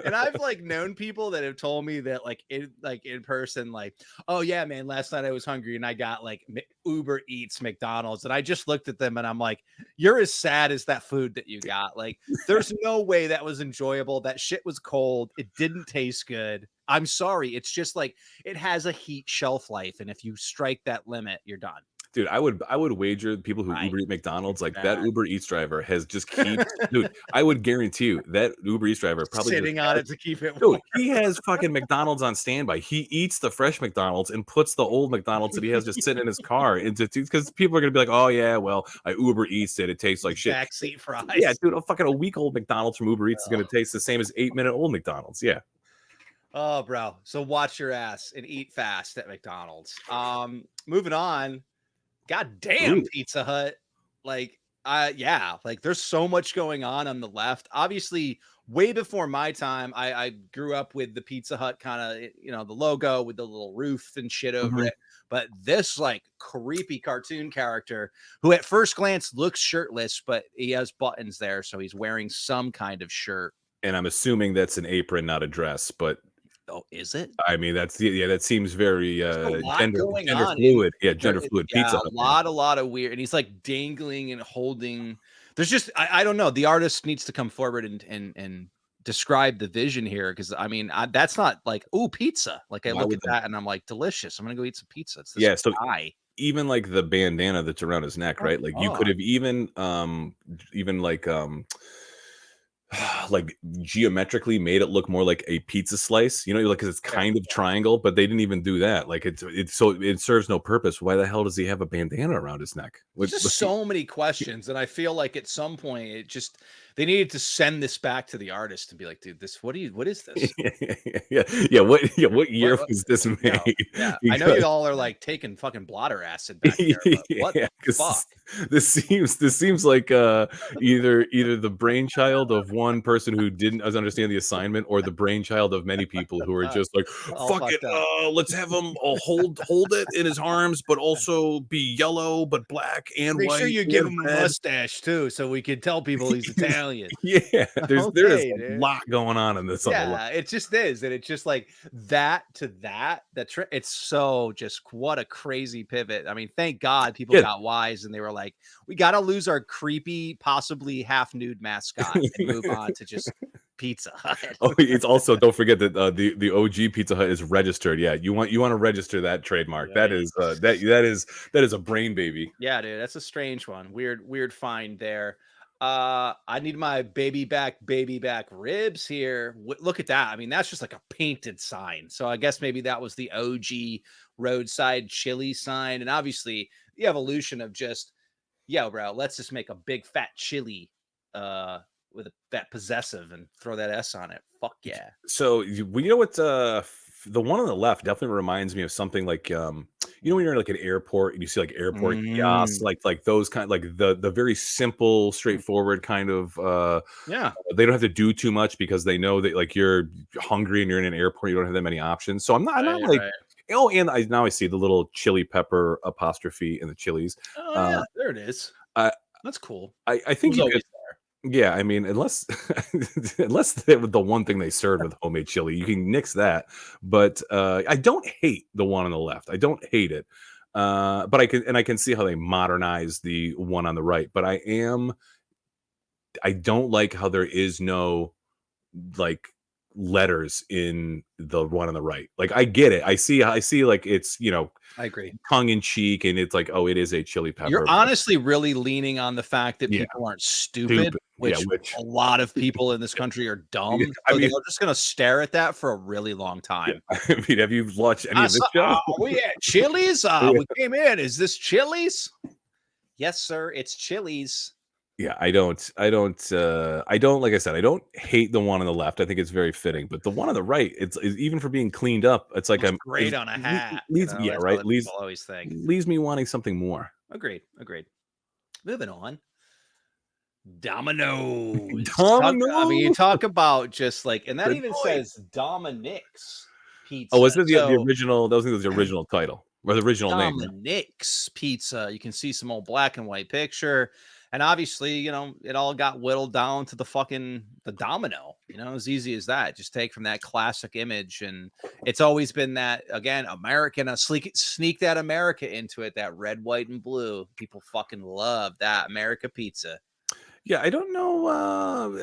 [SPEAKER 2] And I've like known people that have told me that like in person, like, oh yeah, man, last night I was hungry and I got like Uber Eats McDonald's, and I just looked at them and I'm like, you're as sad as that food that you got. Like, there's no way that was enjoyable. That shit was cold. It didn't taste good. I'm sorry. It's just like it has a heat shelf life, and if you strike that limit, you're done.
[SPEAKER 3] Dude, I would wager people who Uber Eat McDonald's, like that Uber Eats driver has just dude, I would guarantee you that Uber Eats driver probably
[SPEAKER 2] sitting on it to keep it
[SPEAKER 3] warm. Dude, he has fucking McDonald's on standby. He eats the fresh McDonald's and puts the old McDonald's that he has just sitting in his car into, because people are gonna be like, oh yeah, well, I Uber Eats it. It tastes like shit.
[SPEAKER 2] Backseat fries.
[SPEAKER 3] Yeah, dude, a week old McDonald's from Uber Eats is gonna taste the same as 8-minute old McDonald's. Yeah.
[SPEAKER 2] Oh, bro. So watch your ass and eat fast at McDonald's. Moving on. God damn, Pizza Hut. Like, Yeah, like there's so much going on the left. Obviously, way before my time, I grew up with the Pizza Hut kind of, the logo with the little roof and shit over
[SPEAKER 3] Mhm.
[SPEAKER 2] it. But this like creepy cartoon character who at first glance looks shirtless, but he has buttons there, so he's wearing some kind of shirt.
[SPEAKER 3] And I'm assuming that's an apron, not a dress, but
[SPEAKER 2] Oh, is it?
[SPEAKER 3] I mean, that seems very,
[SPEAKER 2] There's a lot
[SPEAKER 3] gender
[SPEAKER 2] going
[SPEAKER 3] gender
[SPEAKER 2] on in
[SPEAKER 3] fluid. Yeah, gender fluid
[SPEAKER 2] yeah,
[SPEAKER 3] Pizza
[SPEAKER 2] a
[SPEAKER 3] Hut, man.
[SPEAKER 2] lot of weird, and he's like dangling and holding. There's just I don't know. The artist needs to come forward and describe the vision here, because I mean that's not like, oh, pizza. Like I
[SPEAKER 3] Why
[SPEAKER 2] look
[SPEAKER 3] would
[SPEAKER 2] at
[SPEAKER 3] the
[SPEAKER 2] that and I'm like, delicious. I'm gonna go eat some pizza. It's this
[SPEAKER 3] Yeah, so
[SPEAKER 2] guy.
[SPEAKER 3] even, like, the bandana that's around his neck,
[SPEAKER 2] Oh
[SPEAKER 3] right? Like, you could
[SPEAKER 2] God.
[SPEAKER 3] have even, like, geometrically made it look more like a pizza slice, like, 'cause it's
[SPEAKER 2] Yeah.
[SPEAKER 3] kind of triangle, but they didn't even do that. Like, so it serves no purpose. Why the hell does he have a bandana around his neck?
[SPEAKER 2] There's just so many questions, and I feel like at some point they needed to send this back to the artist and be like, dude, what is this?
[SPEAKER 3] What year
[SPEAKER 2] What
[SPEAKER 3] was this
[SPEAKER 2] yeah,
[SPEAKER 3] made?
[SPEAKER 2] yeah. I know
[SPEAKER 3] Because
[SPEAKER 2] you all are like taking fucking blotter acid back there, but what
[SPEAKER 3] yeah,
[SPEAKER 2] the
[SPEAKER 3] 'cause
[SPEAKER 2] fuck?
[SPEAKER 3] this seems like either the brainchild of one person who didn't understand the assignment, or the brainchild of many people who are just like,
[SPEAKER 2] All
[SPEAKER 3] fuck it,
[SPEAKER 2] fucked up.
[SPEAKER 3] let's have him hold it in his arms, but also be yellow, but black and
[SPEAKER 2] Make sure
[SPEAKER 3] white
[SPEAKER 2] you give
[SPEAKER 3] and
[SPEAKER 2] him a
[SPEAKER 3] red.
[SPEAKER 2] mustache too, so we can tell people he's Italian.
[SPEAKER 3] Yeah, there is
[SPEAKER 2] Okay,
[SPEAKER 3] a
[SPEAKER 2] dude.
[SPEAKER 3] lot going on in this on the left.
[SPEAKER 2] Yeah, it just is, and it's just like that to that. It's so just what a crazy pivot. I mean, thank God people
[SPEAKER 3] Yeah.
[SPEAKER 2] got wise and they were like, we got to lose our creepy, possibly half nude mascot and move on to just Pizza Hut.
[SPEAKER 3] Oh, it's also, don't forget that the OG Pizza Hut is registered. Yeah, you want to register that trademark. That is
[SPEAKER 2] Yikes.
[SPEAKER 3] that is a brain baby.
[SPEAKER 2] Yeah, dude, that's a strange one. Weird find there. I need my baby back ribs here. Look at that. I mean, that's just like a painted sign. So I guess maybe that was the OG roadside chili sign. And obviously the evolution of just, yeah, bro, let's just make a big fat chili with a fat possessive and throw that S on it. Fuck yeah.
[SPEAKER 3] So you know what? The one on the left definitely reminds me of something like when you're in like an airport and you see like airport kiosks,
[SPEAKER 2] Mm,
[SPEAKER 3] like those kind, like the very simple, straightforward kind of.
[SPEAKER 2] yeah.
[SPEAKER 3] They don't have to do too much because they know that like you're hungry and you're in an airport, you don't have that many options. So I'm not like,
[SPEAKER 2] Right.
[SPEAKER 3] oh, and I see the little chili pepper apostrophe in the chilies.
[SPEAKER 2] Oh
[SPEAKER 3] Uh,
[SPEAKER 2] yeah, there it is.
[SPEAKER 3] I
[SPEAKER 2] That's cool.
[SPEAKER 3] I
[SPEAKER 2] It
[SPEAKER 3] think
[SPEAKER 2] was
[SPEAKER 3] you could.
[SPEAKER 2] always there.
[SPEAKER 3] Yeah, I mean, unless unless the one thing they served with homemade chili, you can nix that. But I don't hate the one on the left. I don't hate it. But I can see how they modernize the one on the right. But I don't like how there is no like letters in the one on the right. Like I get it. I see like it's,
[SPEAKER 2] I agree.
[SPEAKER 3] tongue in cheek, and it's like, oh, it is a chili pepper.
[SPEAKER 2] You're honestly really leaning on the fact that
[SPEAKER 3] Yeah.
[SPEAKER 2] people aren't stupid,
[SPEAKER 3] Stupid. Yeah,
[SPEAKER 2] which a lot of people in this country are dumb.
[SPEAKER 3] I
[SPEAKER 2] So
[SPEAKER 3] mean-
[SPEAKER 2] they're just gonna stare at that for a really long time.
[SPEAKER 3] I mean, have you watched any of this show?
[SPEAKER 2] We at Chili's. We came in. Is this Chili's? Yes, sir. It's Chili's.
[SPEAKER 3] Yeah, I don't, like I said, I don't hate the one on the left. I think it's very fitting, but the one on the right, it's even for being cleaned up, it's like
[SPEAKER 2] Looks great on a hat.
[SPEAKER 3] Leaves, yeah,
[SPEAKER 2] That's
[SPEAKER 3] right.
[SPEAKER 2] what
[SPEAKER 3] Leaves
[SPEAKER 2] people always think.
[SPEAKER 3] leaves me wanting something more.
[SPEAKER 2] Agreed. Moving on. Domino's. I mean, you talk about just like, and that
[SPEAKER 3] Good
[SPEAKER 2] even
[SPEAKER 3] boy.
[SPEAKER 2] says Dominic's Pizza.
[SPEAKER 3] Oh, was it the
[SPEAKER 2] So,
[SPEAKER 3] original? That was the original title or the original name.
[SPEAKER 2] Dominic's Pizza. You can see some old black and white picture. And obviously, it all got whittled down to the domino. As easy as that. Just take from that classic image. And it's always been that, again, American, sneak that America into it, that red, white, and blue. People fucking love that America pizza.
[SPEAKER 3] Yeah, I don't know.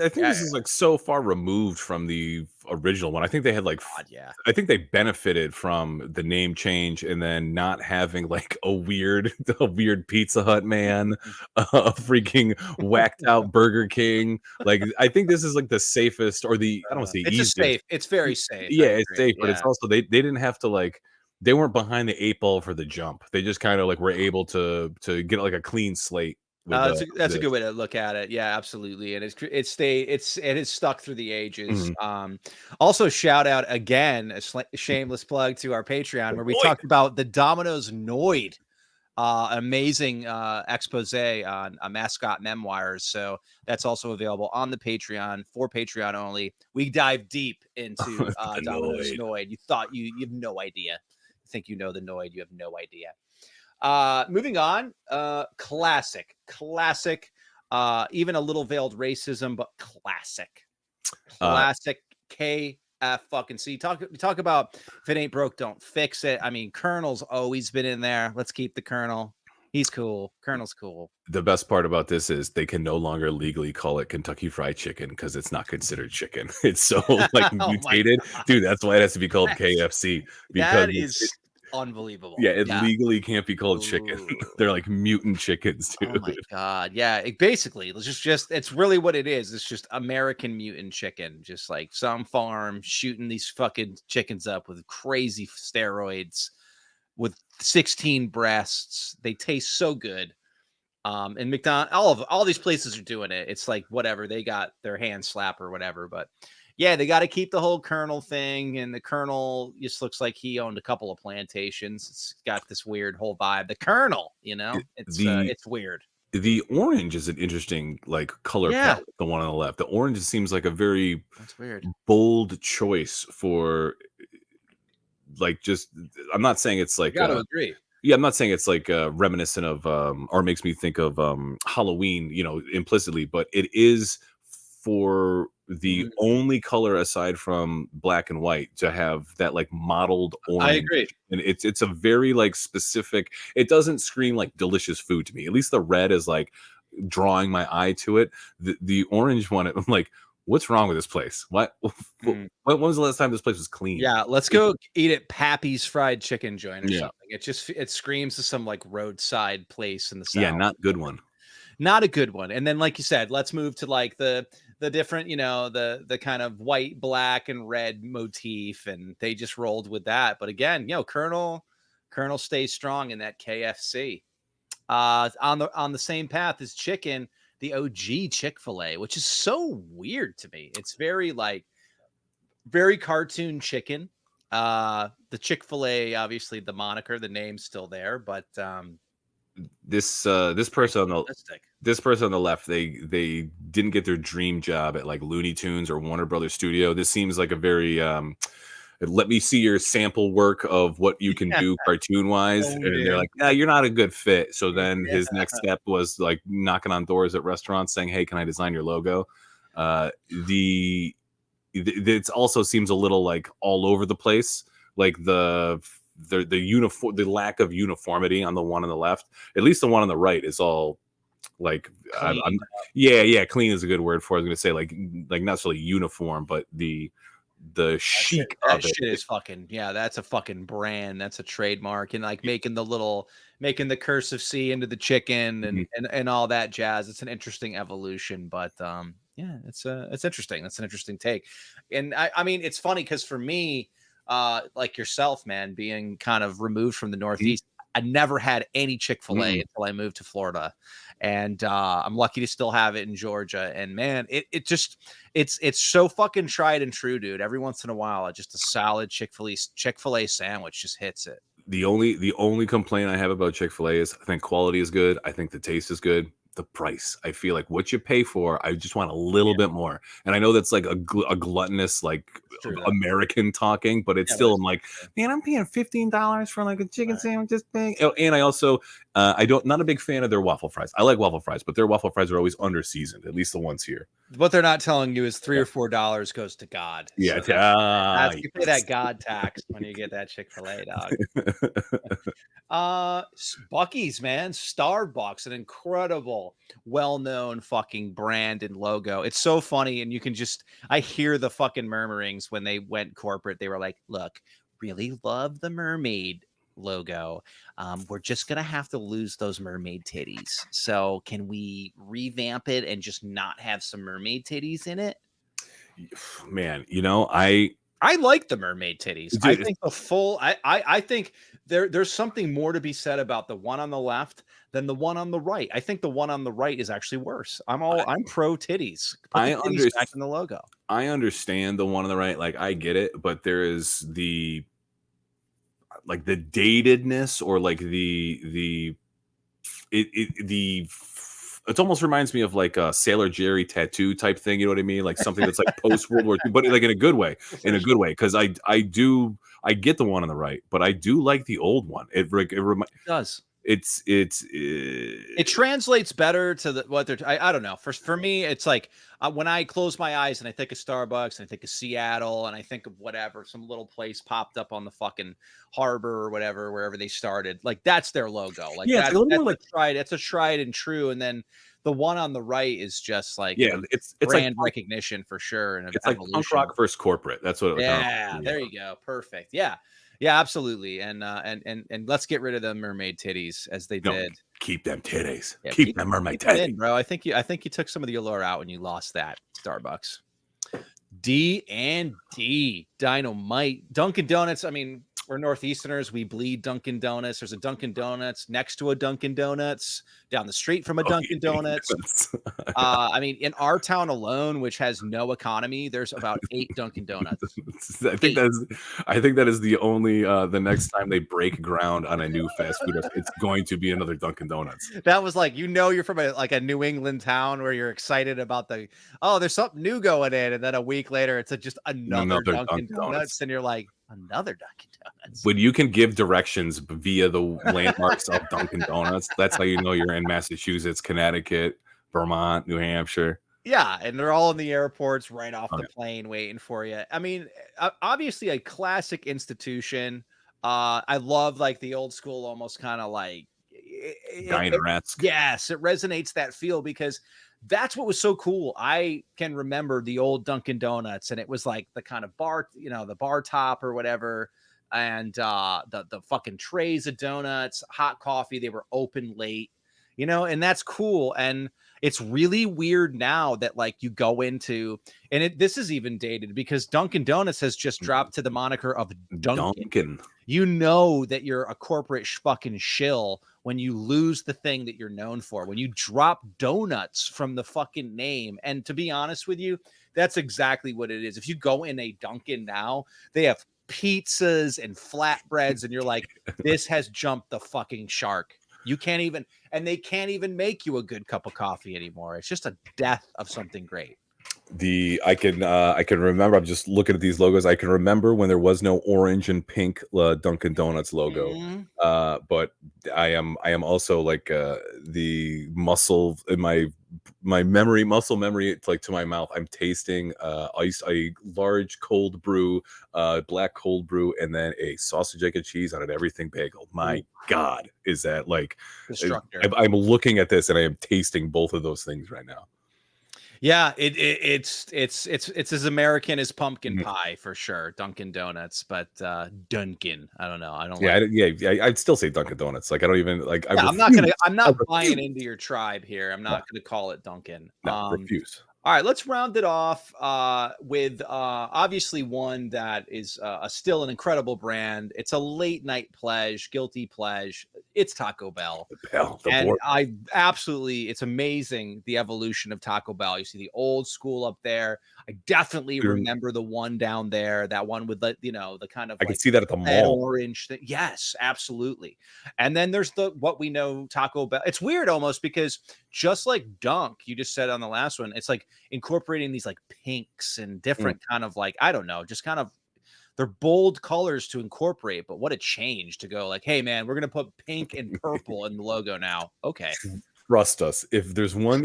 [SPEAKER 3] I think this is like so far removed from the original one. I think they had like,
[SPEAKER 2] God, yeah.
[SPEAKER 3] I think they benefited from the name change and then not having like a weird Pizza Hut man, a freaking whacked out Burger King. Like, I think this is like the safest, or the, I don't want to say
[SPEAKER 2] It's
[SPEAKER 3] easiest.
[SPEAKER 2] safe. It's very safe.
[SPEAKER 3] Yeah,
[SPEAKER 2] I
[SPEAKER 3] it's
[SPEAKER 2] agree.
[SPEAKER 3] safe, but it's also they didn't have to like, they weren't behind the 8 ball for the jump. They just kind of like were able to get like a clean slate.
[SPEAKER 2] That's a good way to look at it. Yeah, absolutely. And it has stuck through the ages. Also shout out again, a shameless plug to our Patreon where we talked about the Domino's Noid amazing expose on mascot memoirs. So that's also available on the Patreon for Patreon only. We dive deep into Domino's Noid. You have no idea. You think you know the Noid, you have no idea. Moving on, classic, even a little veiled racism, but classic KF fucking C. Talk about if it ain't broke, don't fix it. I mean, Colonel's always been in there. Let's keep the Colonel. He's cool. Colonel's cool.
[SPEAKER 3] The best part about this is they can no longer legally call it Kentucky Fried Chicken because it's not considered chicken. It's so like mutated, dude. That's why it has to be called KFC, because
[SPEAKER 2] that is unbelievable.
[SPEAKER 3] Yeah, it legally can't be called chicken. They're like mutant chickens, dude.
[SPEAKER 2] Oh my god, yeah. It basically, it's really what it is. It's just American mutant chicken, just like some farm shooting these fucking chickens up with crazy steroids, with 16 breasts. They taste so good. And McDonald's, all these places are doing it. It's like whatever, they got their hand slap or whatever, but yeah, they got to keep the whole Colonel thing, and the Colonel just looks like he owned a couple of plantations. It's got this weird whole vibe. The Colonel, it's weird.
[SPEAKER 3] The orange is an interesting like color palette. The one on the left, the orange seems like a very bold choice for like just. I'm not saying it's like.
[SPEAKER 2] Got to agree.
[SPEAKER 3] Yeah, I'm not saying it's like reminiscent of or makes me think of Halloween, implicitly, but it is for the only color aside from black and white to have that like mottled orange.
[SPEAKER 2] I agree.
[SPEAKER 3] And it's a very like specific, it doesn't scream like delicious food to me. At least the red is like drawing my eye to it. The orange one, I'm like, what's wrong with this place? When was the last time this place was clean?
[SPEAKER 2] Yeah, let's go eat at Pappy's Fried Chicken Joint or something. It screams to some like roadside place in the South.
[SPEAKER 3] Yeah, not good one.
[SPEAKER 2] Not a good one. And then, like you said, let's move to like the different, the kind of white, black, and red motif, and they just rolled with that. But again, Colonel stays strong in that KFC. On the same path as chicken, the OG Chick-fil-A, which is so weird to me. It's very cartoon chicken. The Chick-fil-A, obviously the moniker, the name's still there, but
[SPEAKER 3] this person on the left, they didn't get their dream job at like Looney Tunes or Warner Brothers Studio. This seems like a very let me see your sample work of what you can do cartoon wise. And they're like, you're not a good fit. So then his next step was like knocking on doors at restaurants saying, hey, can I design your logo? It also seems a little like all over the place. Like the lack of uniformity on the one on the left. At least the one on the right is all like clean. Clean is a good word for it. I was gonna say like not necessarily uniform, but the chic of it.
[SPEAKER 2] Shit is fucking that's a fucking brand. That's a trademark, and like making the cursive C into the chicken and all that jazz. It's an interesting evolution, but it's interesting. That's an interesting take. And I mean, it's funny because for me, like yourself, man, being kind of removed from the Northeast, I never had any Chick-fil-A until I moved to Florida, and I'm lucky to still have it in Georgia. And man, it's so fucking tried and true, dude. Every once in a while, just a solid Chick-fil-A sandwich just hits it.
[SPEAKER 3] The only complaint I have about Chick-fil-A is I think quality is good. I think the taste is good. The price, I feel like what you pay for, I just want a little bit more. And I know that's like a gluttonous like American talking, but it's still, I'm like, man, I'm paying $15 for like a chicken sandwich this big. Oh, and I also not a big fan of their waffle fries. I like waffle fries, but their waffle fries are always under seasoned, at least the ones here.
[SPEAKER 2] What they're not telling you is $3 or $4 goes to God.
[SPEAKER 3] Yeah,
[SPEAKER 2] so you pay that God tax when you get that Chick-fil-A, dog. Buc-ee's, man, Starbucks, an incredible, well-known fucking brand and logo. It's so funny, and I hear the fucking murmurings when they went corporate. They were like, "Look, really love the mermaid logo. We're just gonna have to lose those mermaid titties. So can we revamp it and just not have some mermaid titties in it?"
[SPEAKER 3] Man, I
[SPEAKER 2] like the mermaid titties. Dude, I think I think there's something more to be said about the one on the left than the one on the right. I think the one on the right is actually worse. I'm pro titties. Put the titties back in the logo.
[SPEAKER 3] I understand the one on the right, like I get it, but there is the datedness or like the it almost reminds me of like a Sailor Jerry tattoo type thing. You know what I mean? Like something that's like post World War II, but like in a good way. In a good way, because I get the one on the right, but I do like the old one. It
[SPEAKER 2] does.
[SPEAKER 3] It
[SPEAKER 2] translates better to what they're. I don't know. For me, it's like when I close my eyes and I think of Starbucks and I think of Seattle and I think of whatever, some little place popped up on the fucking harbor or whatever, wherever they started. Like that's their logo. Like
[SPEAKER 3] yeah, it's a little more like
[SPEAKER 2] it's a tried and true. And then the one on the right is just like
[SPEAKER 3] it's
[SPEAKER 2] brand
[SPEAKER 3] like
[SPEAKER 2] recognition for sure. And
[SPEAKER 3] it's like punk rock versus corporate. That's what.
[SPEAKER 2] There you go. Perfect. Yeah. Yeah, absolutely. And let's get rid of the mermaid titties as they did.
[SPEAKER 3] Keep them titties.
[SPEAKER 2] Yeah,
[SPEAKER 3] keep them mermaid titties,
[SPEAKER 2] bro. I think you took some of the allure out when you lost that Starbucks. D&D Dynamite. Dunkin' Donuts. I mean, we're Northeasterners. We bleed Dunkin' Donuts. There's a Dunkin' Donuts next to a Dunkin' Donuts, down the street from a Dunkin' Donuts. I mean, in our town alone, which has no economy, there's about 8 Dunkin' Donuts.
[SPEAKER 3] I think that is the only the next time they break ground on a new fast food, it's going to be another Dunkin' Donuts.
[SPEAKER 2] That was like, you're from a New England town where you're excited about there's something new going in, and then a week later it's just another Dunkin' Donuts, and you're like, another Dunkin' Donuts.
[SPEAKER 3] When you can give directions via the landmarks of Dunkin' Donuts, that's how you know you're in Massachusetts, Connecticut, Vermont, New Hampshire.
[SPEAKER 2] Yeah, and they're all in the airports right off the plane waiting for you. I mean, obviously a classic institution. I love like the old school, almost kind of like
[SPEAKER 3] diner-esque.
[SPEAKER 2] Yes, it resonates that feel because that's what was so cool. I can remember the old Dunkin' Donuts, and it was like the kind of bar, the bar top or whatever, and the fucking trays of donuts, hot coffee. They were open late, and that's cool. And it's really weird now that like you go into, and this is even dated because Dunkin' Donuts has just dropped to the moniker of Dunkin'. You know that you're a corporate fucking shill when you lose the thing that you're known for, when you drop donuts from the fucking name. And to be honest with you, that's exactly what it is. If you go in a Dunkin' now, they have pizzas and flatbreads, and you're like, this has jumped the fucking shark. You can't even, and they can't even make you a good cup of coffee anymore. It's just a death of something great.
[SPEAKER 3] I can remember. I'm just looking at these logos. I can remember when there was no orange and pink Dunkin' Donuts logo.
[SPEAKER 2] Mm-hmm.
[SPEAKER 3] But I am also like the muscle in my muscle memory, like to my mouth. I'm tasting a large cold brew, black cold brew, and then a sausage, egg, and cheese on an everything bagel. My God, is that like? I'm looking at this and I am tasting both of those things right now.
[SPEAKER 2] Yeah, it's as American as pumpkin pie for sure. Dunkin' Donuts, but Dunkin', I don't know. I don't.
[SPEAKER 3] I'd still say Dunkin' Donuts. Like I don't even like.
[SPEAKER 2] I'm not buying into your tribe here. I'm not going to call it Dunkin'.
[SPEAKER 3] Refuse.
[SPEAKER 2] All right, let's round it off with obviously one that is still an incredible brand. It's a late night pleasure, guilty pleasure. It's Taco Bell. It's amazing the evolution of Taco Bell. You see the old school up there. I definitely remember the one down there, that one with the kind of
[SPEAKER 3] I can see that at the mall.
[SPEAKER 2] Orange thing. Yes, absolutely. And then there's what we know Taco Bell. It's weird almost because just like Dunk, you just said on the last one, it's like incorporating these like pinks and different kind of like, I don't know, just kind of they're bold colors to incorporate, but what a change to go like, hey man, we're gonna put pink and purple in the logo now. Okay.
[SPEAKER 3] Trust us. If there's one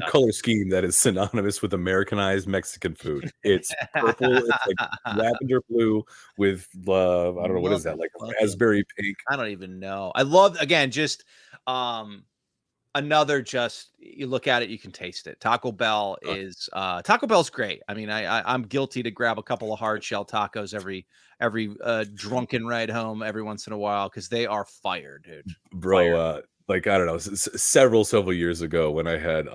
[SPEAKER 3] color scheme that is synonymous with Americanized Mexican food, it's purple. It's like lavender blue with I don't know what is that, like raspberry pink.
[SPEAKER 2] I don't even know. I love just another you look at it, you can taste it. Taco Bell is Taco Bell's great. I mean, I'm guilty to grab a couple of hard shell tacos every drunken ride home every once in a while because they are fire, dude.
[SPEAKER 3] Bro, like I don't know, several years ago when I had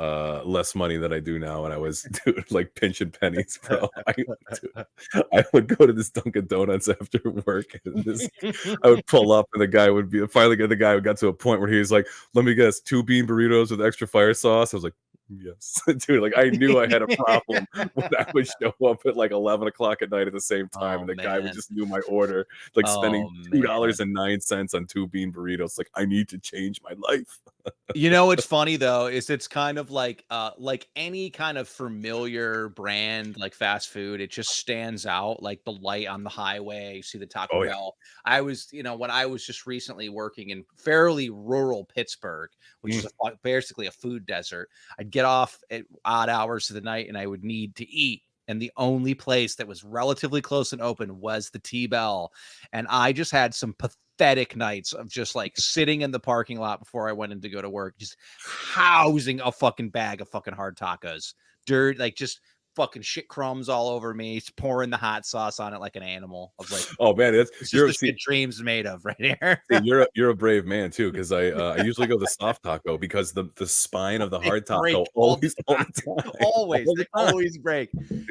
[SPEAKER 3] less money than I do now, and I was like pinching pennies, bro. I would go to this Dunkin' Donuts after work, and I would pull up, and the guy would got to a point where he was like, "Let me guess, 2 bean burritos with extra fire sauce." I was like, yes, dude. Like I knew I had a problem when I would show up at like 11 o'clock at night at the same time, and the guy would just knew my order, like spending $2.09 on 2 bean burritos. Like I need to change my life.
[SPEAKER 2] You know what's funny though is it's kind of like any kind of familiar brand like fast food, it just stands out like the light on the highway. You see the Taco
[SPEAKER 3] Oh yeah.
[SPEAKER 2] Bell. I was, when I was just recently working in fairly rural Pittsburgh, which is basically a food desert, I'd get off at odd hours of the night and I would need to eat. And the only place that was relatively close and open was the T-Bell. And I just had some pathetic nights of just like sitting in the parking lot before I went in to go to work, just housing a fucking bag of fucking hard tacos. Dirt, like just fucking shit crumbs all over me, it's pouring the hot sauce on it like an animal. I was like,
[SPEAKER 3] Oh man,
[SPEAKER 2] this is the shit dreams made of right here.
[SPEAKER 3] you're a brave man too, because I usually go the soft taco because the spine of the hard taco always
[SPEAKER 2] always break.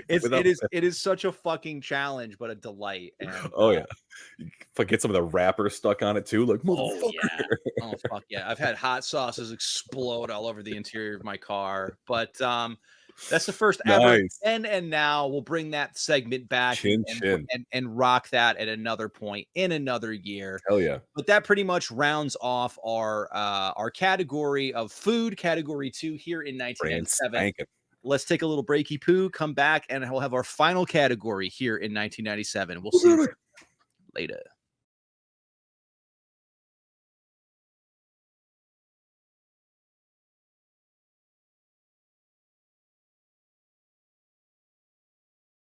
[SPEAKER 2] It is such a fucking challenge, but a delight. And,
[SPEAKER 3] get some of the wrapper stuck on it too, like
[SPEAKER 2] motherfucker. Oh fuck yeah! I've had hot sauces explode all over the interior of my car, but that's the first ever. And now we'll bring that segment back and rock that at another point in another year.
[SPEAKER 3] Hell yeah.
[SPEAKER 2] But that pretty much rounds off our category of food, category 2 here in 1997. Let's take a little breaky poo, come back, and we'll have our final category here in 1997. We'll see you later.